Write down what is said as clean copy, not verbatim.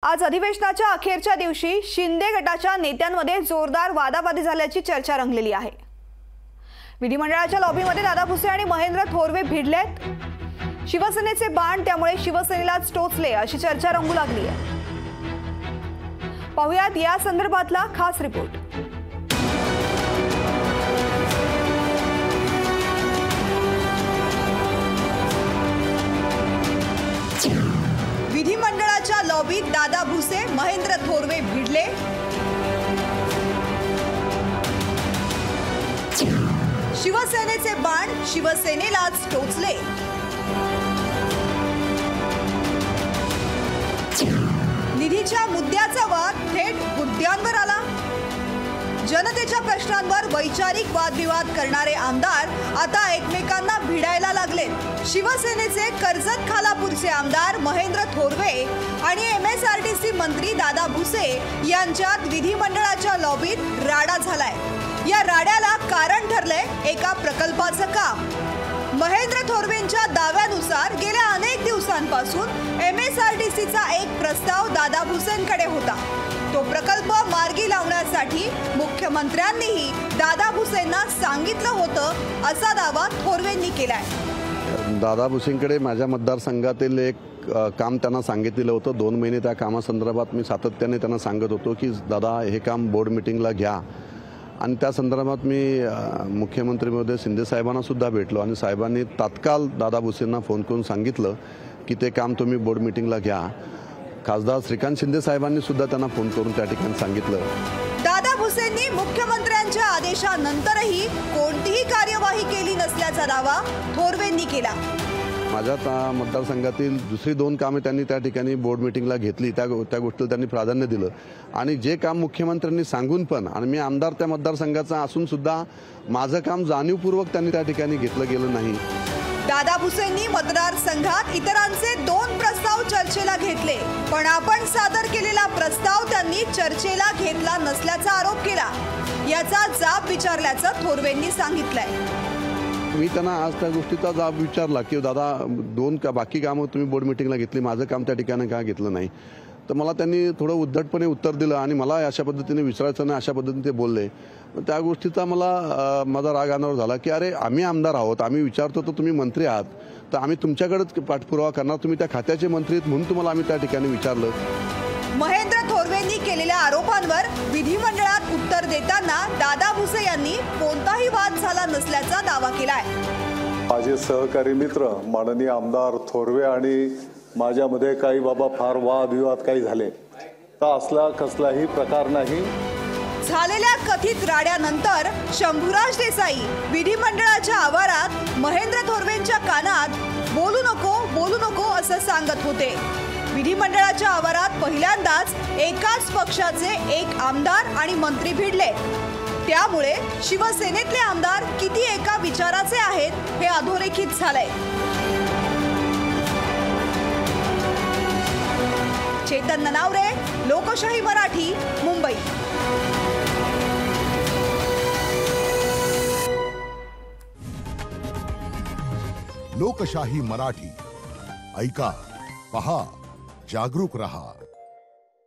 आज अधिवेशनाच्या अखेरच्या दिवशी शिंदे गटाच्या नेत्यांमध्ये जोरदार वादावादी झाल्याची चर्चा रंगलेली आहे। विधिमंडळाच्या लॉबीमध्ये दादा भुसे आणि महेंद्र थोरवे भिडलेत। शिवसेनेचे बाण त्यामुळे शिवसेनेलाच टोचले अशी चर्चा रंगू लागली आहे। पाहुयात या संदर्भातला खास रिपोर्ट। विधिमंडळाच्या लॉबीत दादा भुसे महेंद्र थोरवे भिडले। शिवसेनेचे बाण शिवसेनेलाच टोचले। निधीच्या मुद्द्याचा वाद थेट मुद्द्यांवर आला। जनतेच्या प्रश्नांवर वैचारिक वादविवाद करणारे आमदार आता एकमेकांना भिडायला लागले। शिवसेनेचे कर्जत खालापूरचे आमदार महेंद्र थोरवे आणि MSRTC मंत्री दादा भुसे यांच्यात विधिमंडळाच्या लॉबीत राडा झालाय। या राड्याला कारण ठरलंय एका प्रकल्पाचं काम। महेंद्र थोरवेंच्या दाव्यानुसार गेल्या अनेक दिवसांपासून MSRTCचा एक प्रस्ताव दादा भुसेंकडे होता। तो प्रकल्प मार्गी लावण्यासाठी मुख्यमंत्र्यांनीही दादा भुसेंना सांगितलं होतं असा दावा थोरवेंनी केलाय। दादा भुसेंकडे माझ्या मतदारसंघातील एक काम त्यांना सांगितलेलं होतं। 2 महिने त्या कामासंदर्भात मी सातत्याने त्यांना सांगत होतो की दादा हे काम बोर्ड मीटिंगला घ्या आणि त्या संदर्भात मी मुख्यमंत्री महोदय शिंदे साहेबांना सुद्धा भेटलो आणि साहेबांनी तात्काळ दादा भुसेंना फोन करून सांगितलं की ते काम तुम्ही बोर्ड मीटिंगला घ्या। खासदार श्रीकांत शिंदे साहेबांनी सुद्धा त्यांना फोन करून त्या ठिकाणी सांगितलं। दादा भुसेंनी मुख्यमंत्र्यांच्या आदेशानंतरही कोणतीही कार्यवाही केली नसल्याचा दावा थोरवेंनी केला। माझ्या मतदारसंघातील दुसरी 2 कामे त्यांनी त्या ठिकाणी बोर्ड मीटिंगला घेतली। त्या गोष्टीला त्यांनी प्राधान्य दिलं आणि जे काम मुख्यमंत्र्यांनी सांगून पण आणि मी आमदार त्या मतदारसंघाचा असून सुद्धा माझं काम जाणीवपूर्वक त्यांनी त्या ठिकाणी घेतलं गेलं नाही। दादा भुसेंनी मतदारसंघात इतरांचे 2 प्रस्ताव चर्चेला घेतले, पण आपण सादर केलेला प्रस्ताव त्यांनी चर्चेला घेतला नसल्याचा आरोप केला। याचा जाब विचारल्याचं थोरवेंनी सांगितलंय। मी त्यांना आज त्या गोष्टीचा जाब विचारला की दादा 2 बाकी कामं तुम्ही बोर्ड मीटिंगला घेतली, माझं काम त्या ठिकाणी का घेतलं नाही। तर मला त्यांनी थोडं उद्धटपणे उत्तर दिलं आणि मला अशा पद्धतीने विचारायचं नाही अशा पद्धतीने ते बोलले। त्या गोष्टीचा माझा राग अनावर झाला की अरे आम्ही आमदार आहोत, आम्ही विचारतो तर तुम्ही मंत्री आहात, तर आम्ही तुमच्याकडेच पाठपुरावा करणार, तुम्ही त्या खात्याचे मंत्री आहेत म्हणून तुम्हाला आम्ही त्या ठिकाणी विचारलं। महेंद्र थोरवेंनी केलेल्या आरोपांवर विधिमंडळात उत्तर देताना दादा भुसे यांनी कोणताही वाद झाला नसल्याचा दावा केलाय। माझे सहकारी मित्र माननीय आमदार थोरवे आणि माझ्यामध्ये काही बाबा फार वादविवाद काही झाले तर असला कसलाही प्रकार नाही। झालेल्या कथित राड्यानंतर शंभूराज देसाई विधिमंडळाच्या आवारात महेंद्र थोरवेंच्या कानात बोलू नको असं सांगत होते। विधिमंडळाच्या आवारात पहिल्यांदाच एकाच पक्षाचे एक आमदार आणि मंत्री भिडले। त्यामुळे शिवसेनेतले आमदार किती एका विचाराचे आहेत हे अधोरेखित झालंय। चेतन ननावरे, लोकशाही मराठी, मुंबई। लोकशाही मराठी ऐका, पहा, जागरूक रहा।